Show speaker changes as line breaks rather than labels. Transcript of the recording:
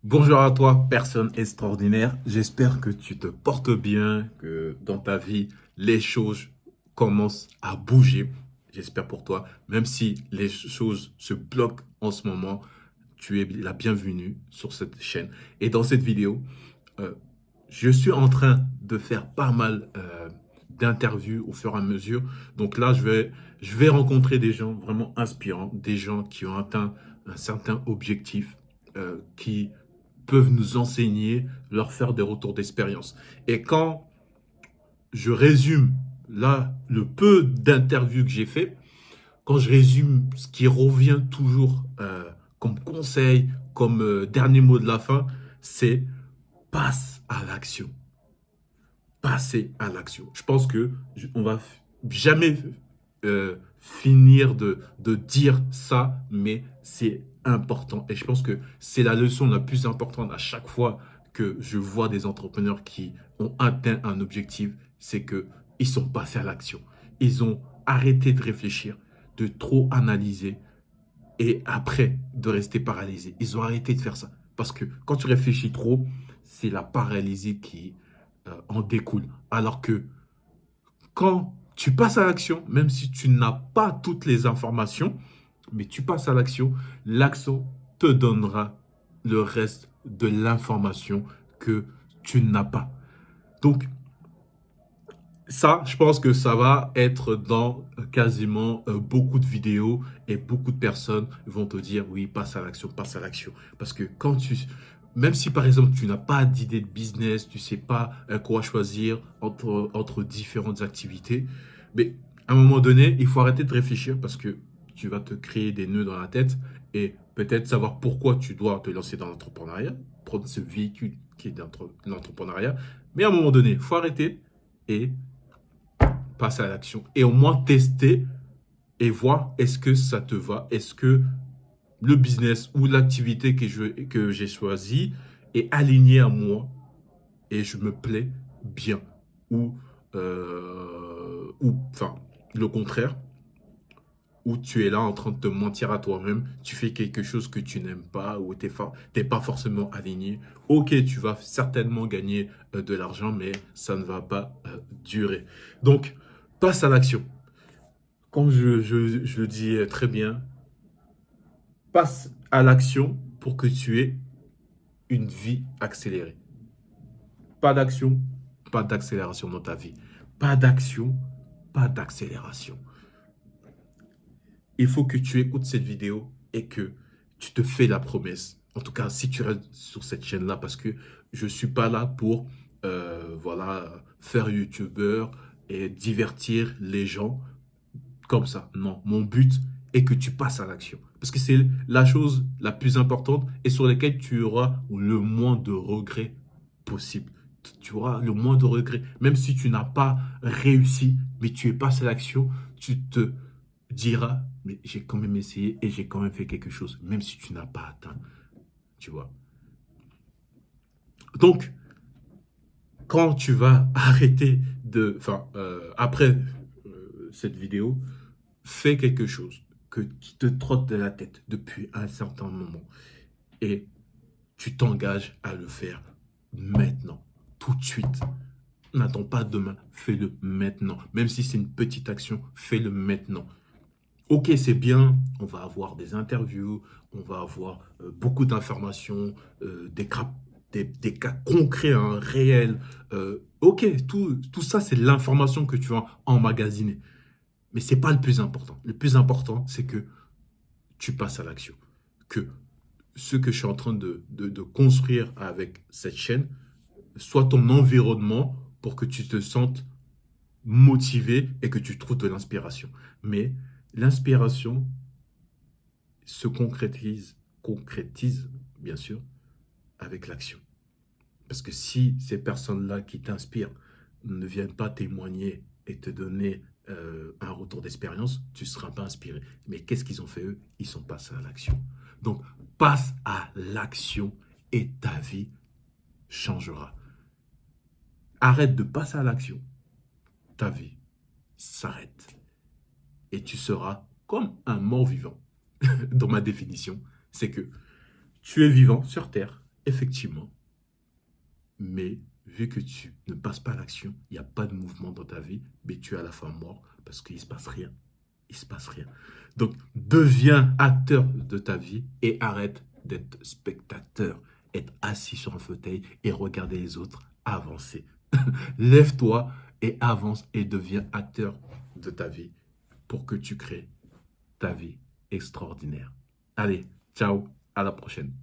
Bonjour à toi, personne extraordinaire. J'espère que tu te portes bien, que dans ta vie, les choses commencent à bouger. J'espère pour toi, même si les choses se bloquent en ce moment, tu es la bienvenue sur cette chaîne. Et dans cette vidéo, euh, je suis en train de faire pas mal d'interviews au fur et à mesure. Donc là, je vais rencontrer des gens vraiment inspirants, des gens qui ont atteint un certain objectif, qui peuvent nous enseigner, leur faire des retours d'expérience. Et quand je résume là le peu d'interviews que j'ai fait, quand je résume ce qui revient toujours comme conseil, comme dernier mot de la fin, c'est passe à l'action. Passer à l'action. Je pense que on va jamais finir de dire ça, mais c'est important. Et je pense que c'est la leçon la plus importante à chaque fois que je vois des entrepreneurs qui ont atteint un objectif, c'est que ils sont passés à l'action. Ils ont arrêté de réfléchir, de trop analyser et après de rester paralysés. Ils ont arrêté de faire ça. Parce que quand tu réfléchis trop, c'est la paralysie qui en découle. Alors que quand tu passes à l'action, même si tu n'as pas toutes les informations, mais tu passes à l'action, l'action te donnera le reste de l'information que tu n'as pas. Donc, ça, je pense que ça va être dans quasiment beaucoup de vidéos et beaucoup de personnes vont te dire oui, passe à l'action, passe à l'action. Parce que même si par exemple tu n'as pas d'idée de business, tu sais pas quoi choisir entre différentes activités, mais à un moment donné, il faut arrêter de réfléchir parce que tu vas te créer des nœuds dans la tête et peut-être savoir pourquoi tu dois te lancer dans l'entrepreneuriat, prendre ce véhicule qui est l'entrepreneuriat. Mais à un moment donné, il faut arrêter et passer à l'action et au moins tester et voir est-ce que ça te va, est-ce que le business ou l'activité que j'ai choisi est aligné à moi et je me plais bien ou enfin le contraire où tu es là en train de te mentir à toi-même, tu fais quelque chose que tu n'aimes pas ou t'es pas forcément aligné. Ok, tu vas certainement gagner de l'argent, mais ça ne va pas durer. Donc, passe à l'action. Comme je le dis très bien, passe à l'action pour que tu aies une vie accélérée. Pas d'action, pas d'accélération dans ta vie. Pas d'action, pas d'accélération. Il faut que tu écoutes cette vidéo et que tu te fais la promesse. En tout cas, si tu restes sur cette chaîne-là, parce que je ne suis pas là pour voilà, faire YouTubeur et divertir les gens comme ça. Non, mon but est que tu passes à l'action. Parce que c'est la chose la plus importante et sur laquelle tu auras le moins de regrets possible. Tu auras le moins de regrets. Même si tu n'as pas réussi, mais tu es passé à l'action, tu te diras, mais j'ai quand même essayé et j'ai quand même fait quelque chose, même si tu n'as pas atteint. Tu vois. Donc, quand tu vas arrêter enfin, après cette vidéo, fais quelque chose qui te trotte de la tête depuis un certain moment et tu t'engages à le faire maintenant, tout de suite. N'attends pas demain, fais-le maintenant. Même si c'est une petite action, fais-le maintenant. Ok, c'est bien, on va avoir des interviews, on va avoir beaucoup d'informations, des cas concrets, hein, réels. Ok, tout ça, c'est l'information que tu vas emmagasiner. Mais ce n'est pas le plus important. Le plus important, c'est que tu passes à l'action. Que ce que je suis en train de construire avec cette chaîne soit ton environnement pour que tu te sentes motivé et que tu trouves de l'inspiration. Mais l'inspiration se concrétise, bien sûr, avec l'action. Parce que si ces personnes-là qui t'inspirent ne viennent pas témoigner et te donner un retour d'expérience, tu ne seras pas inspiré. Mais qu'est-ce qu'ils ont fait eux? Ils sont passés à l'action. Donc, passe à l'action et ta vie changera. Arrête de passer à l'action. Ta vie s'arrête. Et tu seras comme un mort vivant. Dans ma définition, c'est que tu es vivant sur Terre effectivement, mais vu que tu ne passes pas à l'action, il n'y a pas de mouvement dans ta vie, mais tu es à la fin mort parce qu'il ne se passe rien. Il ne se passe rien. Donc, deviens acteur de ta vie et arrête d'être spectateur, être assis sur un fauteuil et regarder les autres avancer. Lève-toi et avance et deviens acteur de ta vie pour que tu crées ta vie extraordinaire. Allez, ciao, à la prochaine.